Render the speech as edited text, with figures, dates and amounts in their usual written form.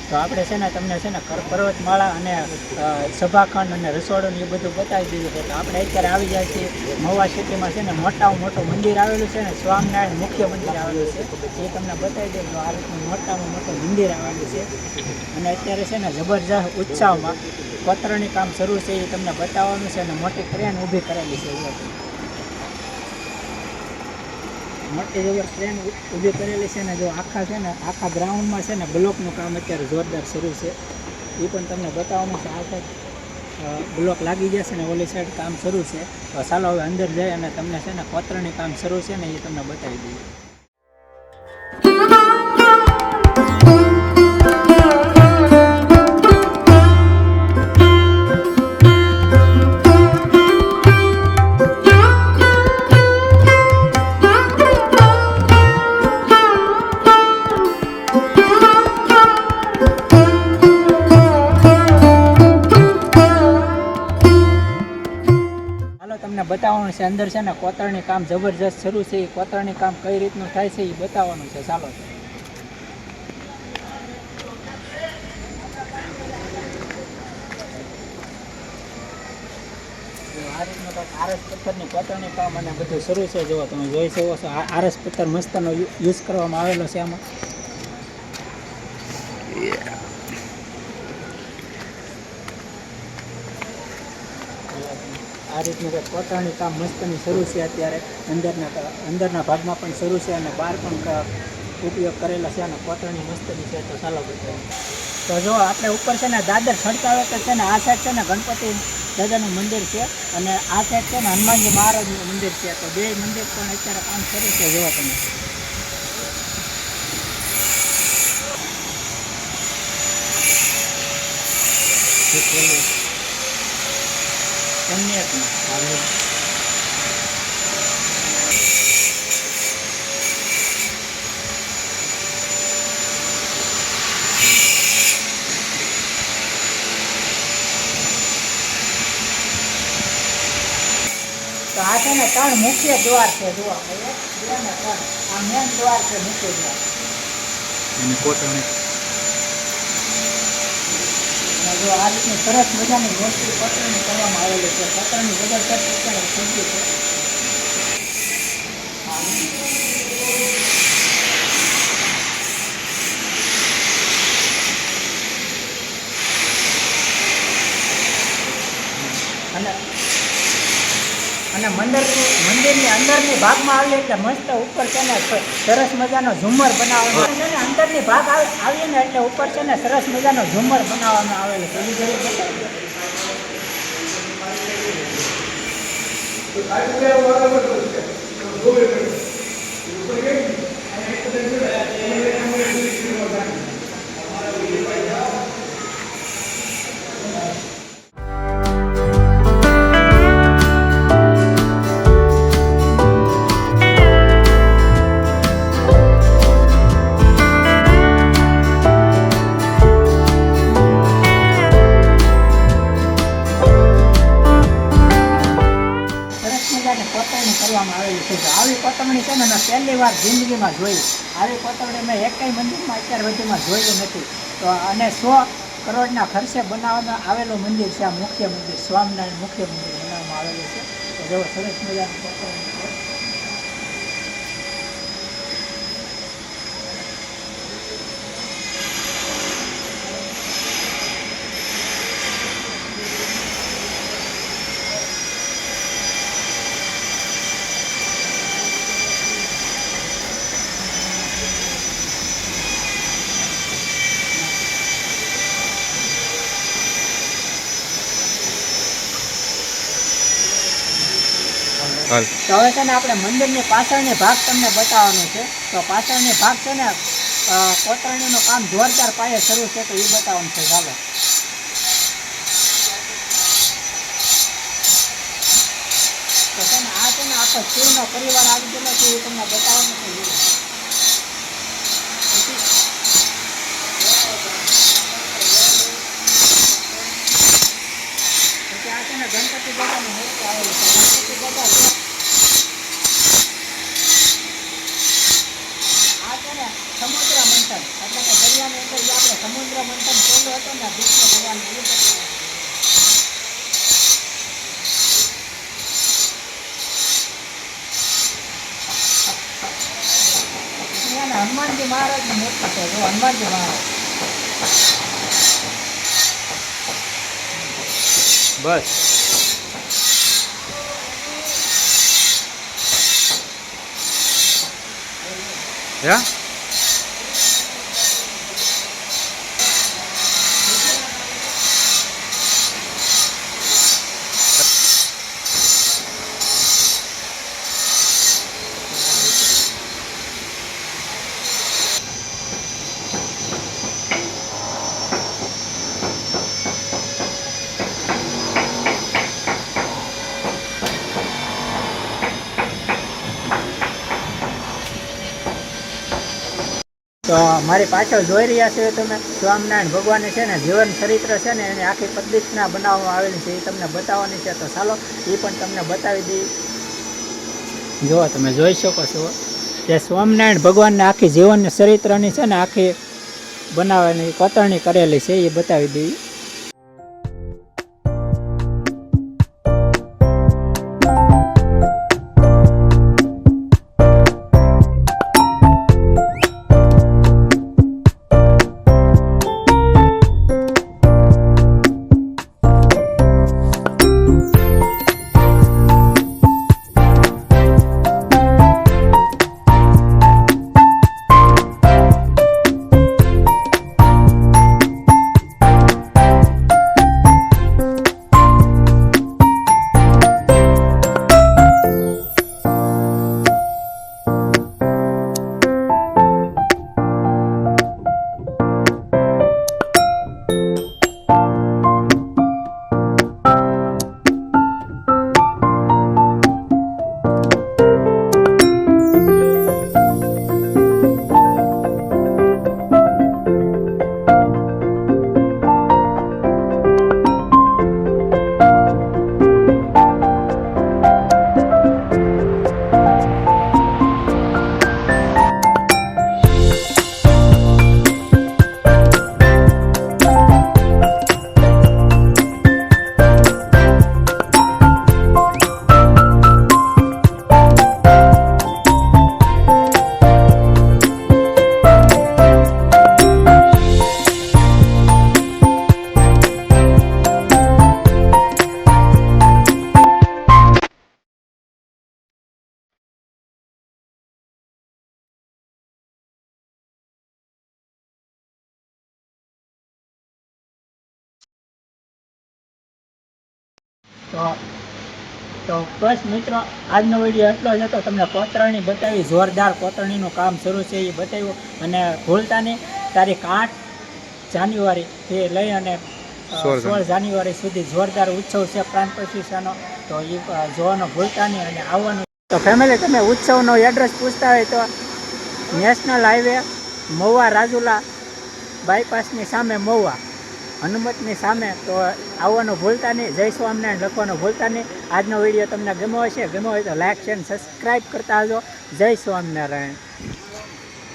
તો આપણે છે ને તમને છે ને પર્વતમાળા અને સભાખંડ અને રસોડું એ બધું બતાવી દીધું છે. તો આપણે અત્યારે આવી જાય છીએ મહુવા સિટીમાં છે ને મોટામાં મોટું મંદિર આવેલું છે ને સ્વામિનારાયણ મુખ્ય મંદિર આવેલું છે. એ તમને બતાવી દઉં તો આ રીતનું મોટામાં મોટું મંદિર આવેલું છે. અને અત્યારે છે ને જબરજસ્ત ઉત્સાહમાં કોતરણી કામ શરૂ છે એ તમને બતાવવાનું છે. અને મોટી ક્રેન ઊભી કરેલી છે. મોટી જબર ટ્રેન ઊભી કરેલી છે ને જો આખા છે ને આખા ગ્રાઉન્ડમાં છે ને બ્લોકનું કામ અત્યારે જોરદાર શરૂ છે. એ પણ તમને બતાવવાનું છે. આ સાઈડ બ્લોક લાગી ગયા છે ને ઓલી સાઈડ કામ શરૂ છે. તો ચાલો હવે અંદર જઈ અને તમને છે ને કોતરણી કામ શરૂ છે ને એ તમને બતાવી દઈએ. તમને બતાવવાનું છે અંદર છે ને કોતરણી કામ જબરજસ્ત શરૂ છે. એ કોતરણી કામ કઈ રીતનું થાય છે એ બતાવવાનું છે. ચાલો આ રીતનું આરસ પથ્થરની કોતરણી કામ અને બધું શરૂ છે. જો તમે જોઈ શકો છો આરસ પથ્થર મસ્તનો યુઝ કરવામાં આવેલો છે આમાં. આ રીતનું કોતરણી કામ મસ્તની શરૂ છે. અત્યારે અંદરના ભાગમાં પણ શરૂ છે અને બહાર પણ ઉપયોગ કરેલા છે અને કોતરણી મસ્તની છે. તો ચાલો તો જો આપણે ઉપર છે ને દાદર છડકાવે તો છે ને આ સાઈડ છે ને ગણપતિ દાદાનું મંદિર છે અને આ સાઈડ છે ને હનુમાનજી મહારાજનું મંદિર છે. તો બે મંદિર પણ અત્યારે કામ શરૂ છે. જોવા તમે તો આ છે ને 3 મુખ્ય દ્વાર છે. જુઓ 1, 2 અને 3 આ મેન દ્વાર છે, મુખ્ય દ્વાર. એની કોતરણી જો આ રીતની સરસ મજાની મોટી કોતરણી કરવામાં આવેલી છે. કોતરણી જબરદસ્ત અત્યારે થઈ ગઈ છે. અને મંદિરની અંદરની ભાગમાં આવીએ એટલે મસ્ત ઉપર છે ને સરસ મજાનો ઝુમ્મર બનાવવાનો છે ને અંદરની ભાગ આવીએ ને એટલે ઉપર છે ને સરસ મજાનો ઝુમ્મર બનાવવામાં આવેલો છે. એવી ઘડી કોતરણી કરવામાં આવેલી છે. આવી કોતરણી છે ને મેં પહેલી વાર જિંદગીમાં જોઈ. આવી કોતરણી મેં એક કંઈ મંદિરમાં અત્યાર સુધીમાં જોઈ નથી. તો અને 100 કરોડના ખર્ચે બનાવવામાં આવેલું મંદિર છે. આ મુખ્ય મંદિર સ્વામિનારાયણ મુખ્ય મંદિર બનાવવામાં આવેલું છે. તો જો સરસ મજાનું કોતરણી છે. તો હવે છે ને આપણે મંદિરની પાછળની ભાગ તમને બતાવવાનો છે. તો પાછળની ભાગ છે ને કોતરણીનું કામ જોરદાર પાયે શરૂ છે. તો એ બતાવવાનું છે. ચાલો તો છે ને આ છે ને આખો શિવનો પરિવાર આવી ગયેલો છે. એ તમને બતાવવાનું છે. પછી આ છે ને ગણપતિ દાદાનું મૂર્તિ આવેલું છે. ગણપતિ દાદા સમુદ્ર મંથન એટલે કે દરિયાની આગળ જે આપણે સમુદ્ર મંથન પહેલો હતો ને વિષ્ણુ ભગવાન એ બતાવ્યો. અહીંયાના હનુમાનજી મહારાજની મૂર્તિ છે. જો હનુમાનજી મહારાજ બસ યા તો મારી પાછળ જોઈ રહ્યા છો તમે સ્વામિનારાયણ ભગવાનની છે ને જીવન ચરિત્ર છે ને એની આખી પદ્ધતિના બનાવવામાં આવેલી છે એ તમને બતાવવાની છે. તો ચાલો એ પણ તમને બતાવી દઈએ. જો તમે જોઈ શકો છો કે સ્વામિનારાયણ ભગવાનને આખી જીવન ચરિત્રની છે ને આખી બનાવવાની કોતરણી કરેલી છે એ બતાવી દઈએ. તો બસ મિત્રો આજનો વિડીયો એટલો જ હતો. તમને કોતરણી બતાવી, જોરદાર કોતરણીનું કામ શરૂ છે એ બતાવ્યું. અને ભૂલતા નહીં, તારીખ 8 જાન્યુઆરીથી લઈ અને 16 જાન્યુઆરી સુધી જોરદાર ઉત્સવ છે પ્રાણ પ્રતિષ્ઠાનો. તો એ જોવાનો ભૂલતા નહીં અને આવવાનું. તો ફેમિલી, તમે ઉત્સવનો એડ્રેસ પૂછતા હોય તો નેશનલ હાઈવે મહુવા રાજુલા બાયપાસની સામે મહુવા હનુમતની સામે. તો આવવાનું ભૂલતા નહીં. જય સ્વામિનારાયણ લખવાનું ભૂલતા નહીં. આજનો વિડીયો તમને ગમ્યો હશે, ગમ્યો હોય તો લાઈક શેર સબસ્ક્રાઈબ કરતા આવજો. જય સ્વામિનારાયણ.